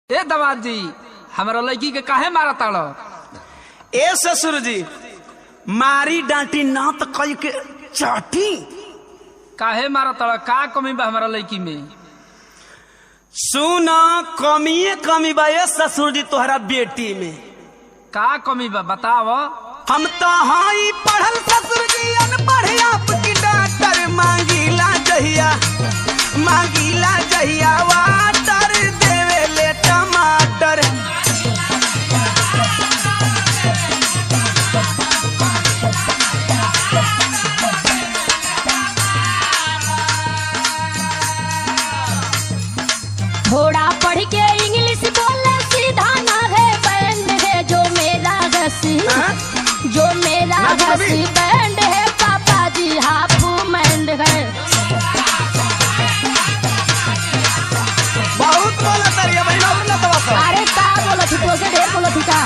ए दवाद जी हमारा लड़की के काहे मारा ताड़ो? ए ससुर जी मारी डांटी ना तो कई के चाटी। काहे मारा ताड़ो? का कमी बा हमारा लड़की में? सुना कमी बा ए ससुर जी तोहरा बेटी में। का कमी बा बताओ। हम तो हाई पढ़ल ससुर जी अनपढ़ आपकी डॉक्टर मांगीला जहिया वाटर देवे ले टमाटर। थोड़ा पढ़ के इंग्लिश बोले सीधा ना है बैंड है जो मेरा घसी बैंड है पापा जी हाफ मैंड है। बहुत बोला तारी भाई ना बोला तो अरे का बोला थी तो से ढेर बोला थी का।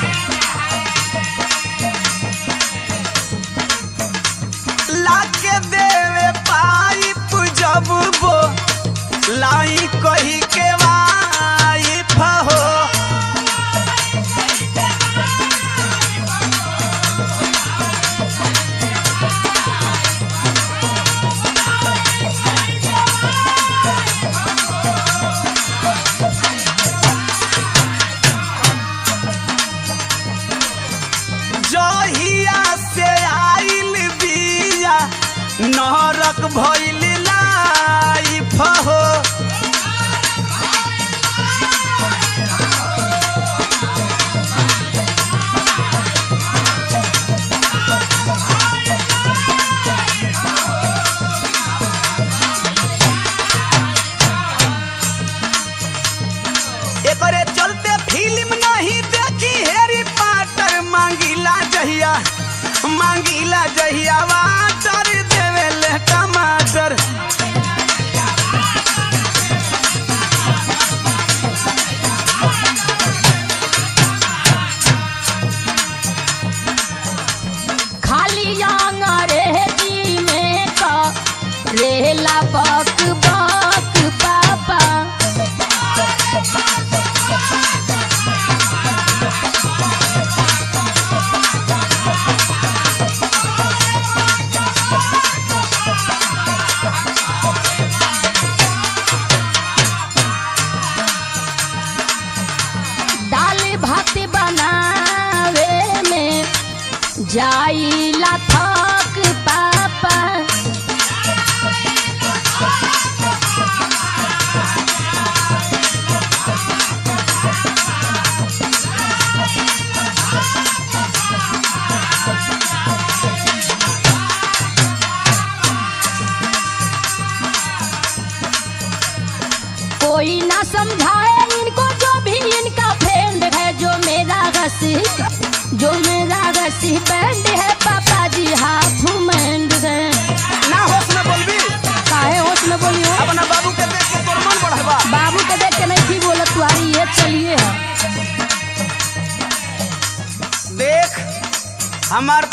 लाके देवे पाइप जब वो लाई कही के वाइफ हो। जहिया से आइल बिया नरक भइल लाइफ हो। एकरे चलते फिल्म नहीं देखी हैरी पॉटर मांगीला जहिया वाटर देवे ले टमाटर। खाली अंग्रेजी में का रेला बक बक पापा। दाल भात बनावे में जाइला थक पापा। कोई ना समझाए इनको जो भी इनका फ्रेंड है जो मेरा घसी बैंड है पापा जी हाफ मैंड है। ना होश में बोलबी काहे होश में बोली हो? अपना बाबू के देख के तोर मन बढ़वा। बाबू के देख के नहीं थी बोला तुम्हारी ये चलिए है। देख हमार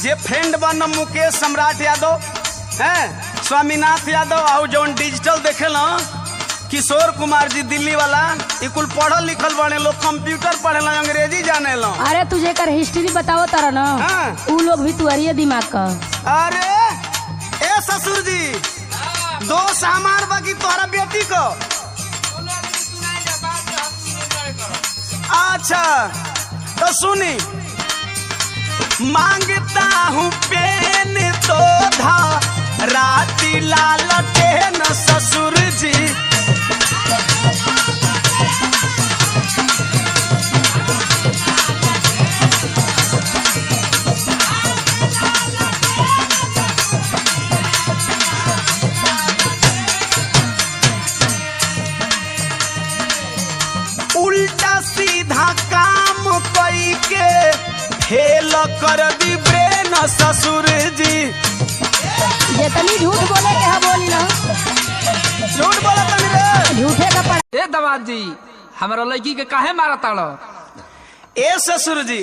जे फ्रेंड बन मुकेश सम्राट यादव है स्वामीनाथ यादव और जौन डिजिटल देखे ना किशोर कुमार जी दिल्ली वाला कुल पढ़ल लिखल बने लोग कंप्यूटर पढ़े अंग्रेजी जाने लो। अरे तुझे कर हिस्ट्री बताओ तारा ना। हाँ। उ लोग भी तुअरिए दिमाग का। अरे ए ससुर जी दोस्त हमार बाकी तोहरा बेटी को। अच्छा तो सुनी मांगता हूँ पेन तो धा राती लाल टेन ससुर जी। उल्टा सीधा काम कई के फेल कर दी ब्रेन ससुर जी। जितनी झूठ बोले के है बोली ना। झूठ बोला तनी रे। झूठे का पड़ा। ए दवाद जी हमारा लड़की के काहे मारा ताड़ो? ए ससुर जी